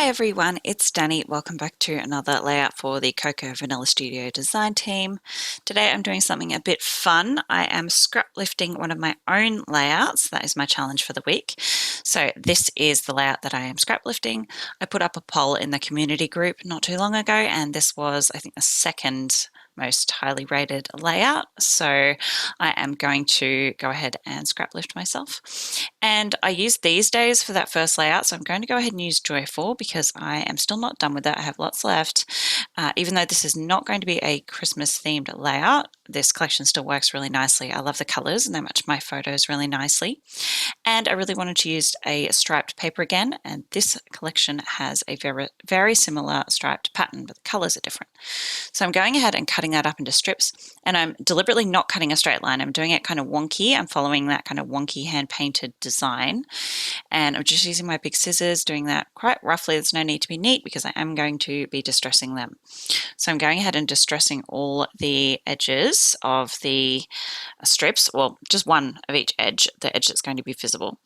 Hi everyone, it's Danny. Welcome back to another layout for the Cocoa Vanilla Studio design team. Today I'm doing something a bit fun. I am scrap lifting one of my own layouts. That is my challenge for the week. So this is the layout that I am scrap lifting. I put up a poll in the community group not too long ago, and this was, I think, the second most highly rated layout. So I am going to go ahead and scrap lift myself. And I used these days for that first layout, so I'm going to go ahead and use Joyful because I am still not done with it. I have lots left. Even though this is not going to be a Christmas themed layout, this collection still works really nicely. I love the colors and they match my photos really nicely. And I really wanted to use a striped paper again, and this collection has a very similar striped pattern, but the colors are different. So I'm going ahead and cutting that up into strips, and I'm deliberately not cutting a straight line. I'm doing it kind of wonky. I'm following that kind of wonky hand-painted design, and I'm just using my big scissors, doing that quite roughly. There's no need to be neat because I am going to be distressing them. So I'm going ahead and distressing all the edges of the strips, well, just one of each edge, the edge that's going to be visible.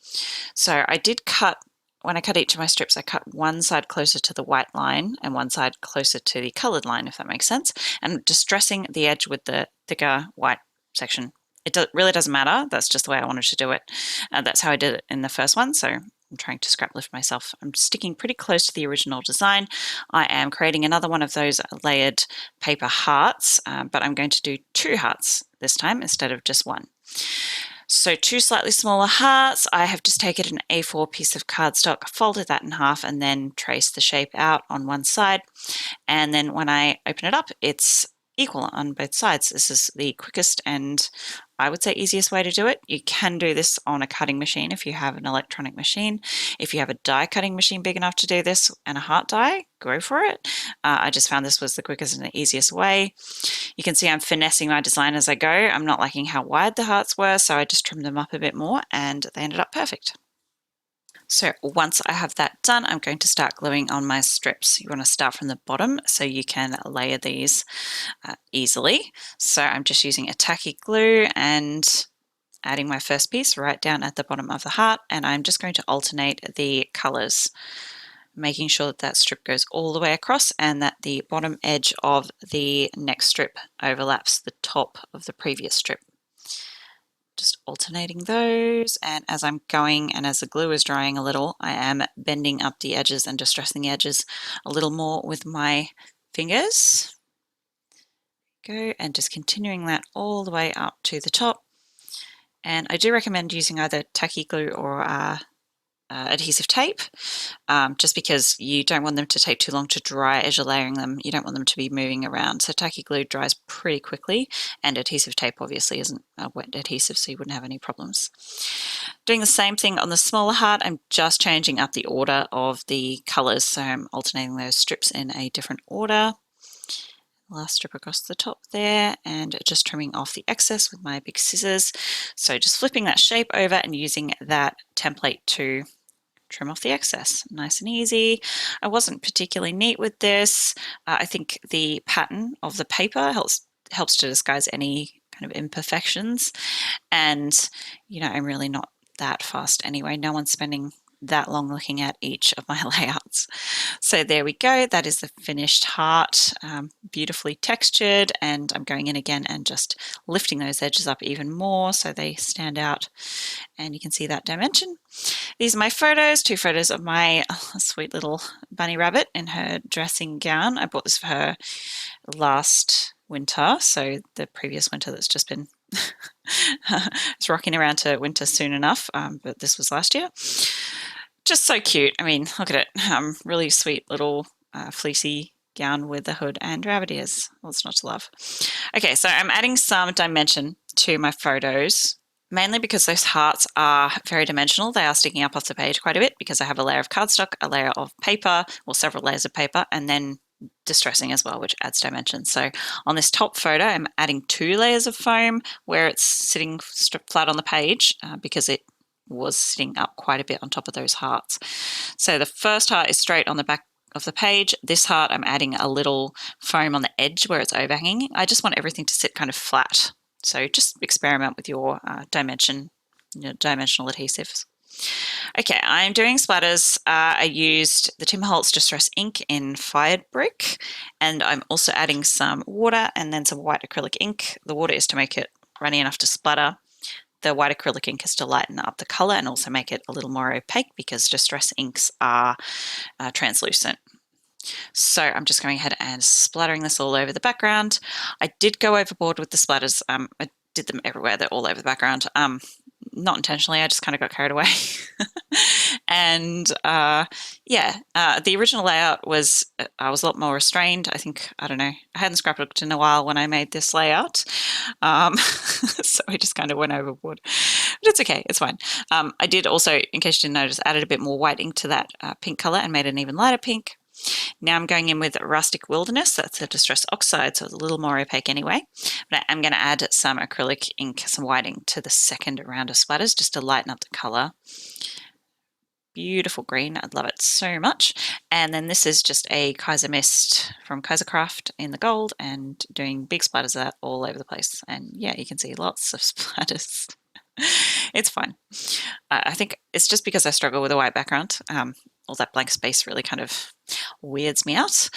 So I did cut, when I cut each of my strips, I cut one side closer to the white line and one side closer to the colored line, if that makes sense, and distressing the edge with the thicker white section. It really doesn't matter. That's just the way I wanted to do it. That's how I did it in the first one. So I'm trying to scrap lift myself. I'm sticking pretty close to the original design. I am creating another one of those layered paper hearts, but I'm going to do two hearts this time instead of just one. So two slightly smaller hearts. I have just taken an A4 piece of cardstock, folded that in half, and then traced the shape out on one side. And then when I open it up, it's equal on both sides. This is the quickest and I would say easiest way to do it. You can do this on a cutting machine if you have an electronic machine. If you have a die cutting machine big enough to do this and a heart die, go for it. I just found this was the quickest and the easiest way. You can see I'm finessing my design as I go. I'm not liking how wide the hearts were, so I just trimmed them up a bit more and they ended up perfect. So once I have that done, I'm going to start gluing on my strips. You want to start from the bottom so you can layer these easily. So I'm just using a tacky glue and adding my first piece right down at the bottom of the heart, and I'm just going to alternate the colors, making sure that that strip goes all the way across and that the bottom edge of the next strip overlaps the top of the previous strip. Just alternating those, and as I'm going and as the glue is drying a little, I am bending up the edges and distressing the edges a little more with my fingers. Go, and just continuing that all the way up to the top. And I do recommend using either tacky glue or adhesive tape, just because you don't want them to take too long to dry as you're layering them. You don't want them to be moving around. So tacky glue dries pretty quickly, and adhesive tape obviously isn't a wet adhesive, so you wouldn't have any problems. Doing the same thing on the smaller heart. I'm just changing up the order of the colors, so I'm alternating those strips in a different order. Last strip across the top there, and just trimming off the excess with my big scissors. So just flipping that shape over and using that template to trim off the excess. Nice and easy. I wasn't particularly neat with this. I think the pattern of the paper helps to disguise any kind of imperfections, and I'm really not that fast anyway. No one's spending that long looking at each of my layouts. So there we go. That is the finished heart, beautifully textured, and I'm going in again and just lifting those edges up even more so they stand out, and you can see that dimension. These are my photos, two photos of my sweet little bunny rabbit in her dressing gown. I bought this for her last winter, so the previous winter that's just been it's rocking around to winter soon enough, but this was last year. Just so cute. I mean, look at it. Really sweet little fleecy gown with the hood and rabbit ears. What's not to love? Okay, so I'm adding some dimension to my photos, mainly because those hearts are very dimensional. They are sticking up off the page quite a bit because I have a layer of cardstock, a layer of paper, or several layers of paper, and then distressing as well, which adds dimension. So on this top photo, I'm adding 2 layers of foam where it's sitting flat on the page because it was sitting up quite a bit on top of those hearts. So the first heart is straight on the back of the page. This heart, I'm adding a little foam on the edge where it's overhanging. I just want everything to sit kind of flat. So just experiment with your dimensional adhesives. Okay, I'm doing splatters. I used the Tim Holtz Distress ink in Fired Brick, and I'm also adding some water and then some white acrylic ink. The water is to make it runny enough to splatter. The white acrylic ink is to lighten up the color and also make it a little more opaque because distress inks are translucent. So I'm just going ahead and splattering this all over the background. I did go overboard with the splatters. I did them everywhere. They're all over the background. Not intentionally, I just kind of got carried away. And yeah, the original layout was, I was a lot more restrained. I think, I don't know, I hadn't scrapbooked in a while when I made this layout. So I just kind of went overboard. But it's okay, it's fine. I did also, in case you didn't notice, added a bit more white ink to that pink color and made an even lighter pink. Now I'm going in with Rustic Wilderness. That's a Distress Oxide, so it's a little more opaque anyway. But I'm going to add some acrylic ink, some white ink to the second round of splatters just to lighten up the color. Beautiful green. I love it so much. And then this is just a Kaiser Mist from Kaisercraft in the gold and doing big splatters of that all over the place. And yeah, you can see lots of splatters. It's fine. I think it's just because I struggle with a white background. All that blank space really kind of weirds me out.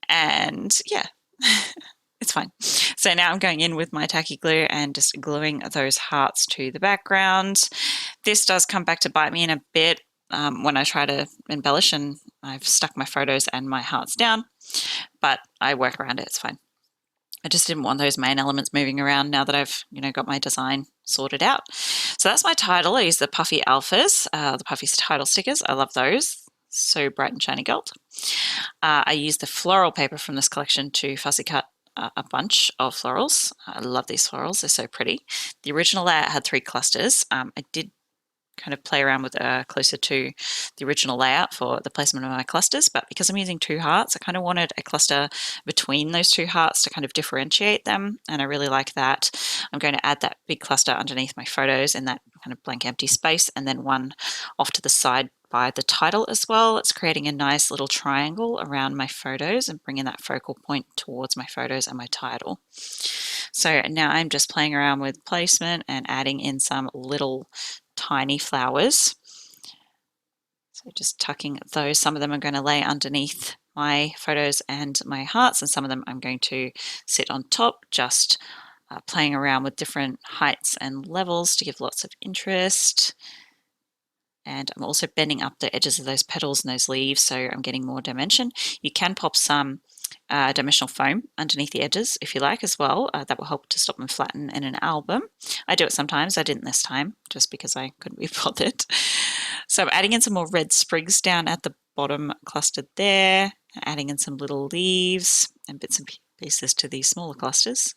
And yeah, it's fine. So now I'm going in with my tacky glue and just gluing those hearts to the background. This does come back to bite me in a bit when I try to embellish, and I've stuck my photos and my hearts down, but I work around it, it's fine. I just didn't want those main elements moving around now that I've, got my design sorted out. So that's my title. I use the Puffy Alphas, the Puffy title stickers. I love those. So bright and shiny gold. I use the floral paper from this collection to fussy cut a bunch of florals. I love these florals. They're so pretty. The original layout had 3 clusters. I did kind of play around with closer to the original layout for the placement of my clusters, but because I'm using 2 hearts, I kind of wanted a cluster between those 2 hearts to kind of differentiate them, and I really like that. I'm going to add that big cluster underneath my photos in that kind of blank empty space, and then one off to the side by the title as well. It's creating a nice little triangle around my photos and bringing that focal point towards my photos and my title. So now I'm just playing around with placement and adding in some little tiny flowers. So just tucking those. Some of them I'm going to lay underneath my photos and my hearts, and some of them I'm going to sit on top, just playing around with different heights and levels to give lots of interest. And I'm also bending up the edges of those petals and those leaves, so I'm getting more dimension. You can pop some dimensional foam underneath the edges if you like as well. That will help to stop them flatten in an album. I do it sometimes. I didn't this time just because I couldn't be bothered. So I'm adding in some more red sprigs down at the bottom clustered there, adding in some little leaves and bits and pieces to these smaller clusters.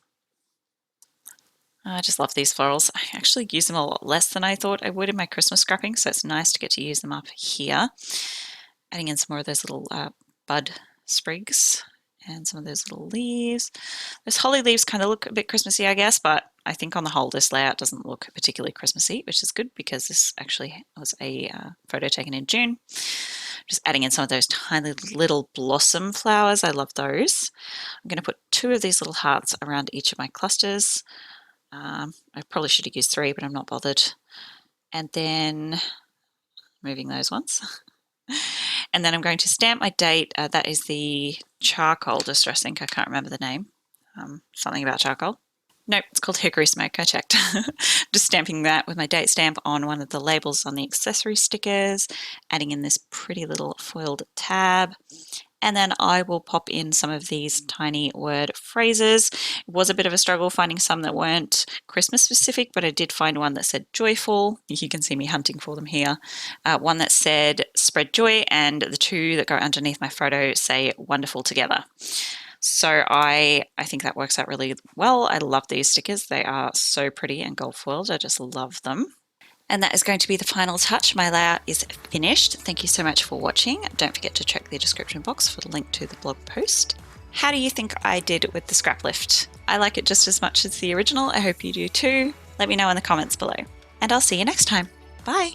I just love these florals. I actually use them a lot less than I thought I would in my Christmas scrapping, so it's nice to get to use them up here. Adding in some more of those little bud sprigs and some of those little leaves. Those holly leaves kind of look a bit Christmassy, I guess, but I think on the whole this layout doesn't look particularly Christmassy, which is good because this actually was a photo taken in June. Just adding in some of those tiny little blossom flowers. I love those. I'm going to put 2 of these little hearts around each of my clusters. I probably should have used 3, but I'm not bothered. And then moving those ones. And then I'm going to stamp my date. That is the charcoal distress ink. I can't remember the name. Something about charcoal. Nope, it's called Hickory Smoke. I checked. Just stamping that with my date stamp on one of the labels on the accessory stickers, adding in this pretty little foiled tab. And then I will pop in some of these tiny word phrases. It was a bit of a struggle finding some that weren't Christmas specific, but I did find one that said joyful. You can see me hunting for them here. One that said spread joy, and the 2 that go underneath my photo say wonderful together. So I think that works out really well. I love these stickers. They are so pretty and gold foiled. I just love them. And that is going to be the final touch. My layout is finished. Thank you so much for watching. Don't forget to check the description box for the link to the blog post. How do you think I did with the scrap lift? I like it just as much as the original. I hope you do too. Let me know in the comments below. And I'll see you next time. Bye!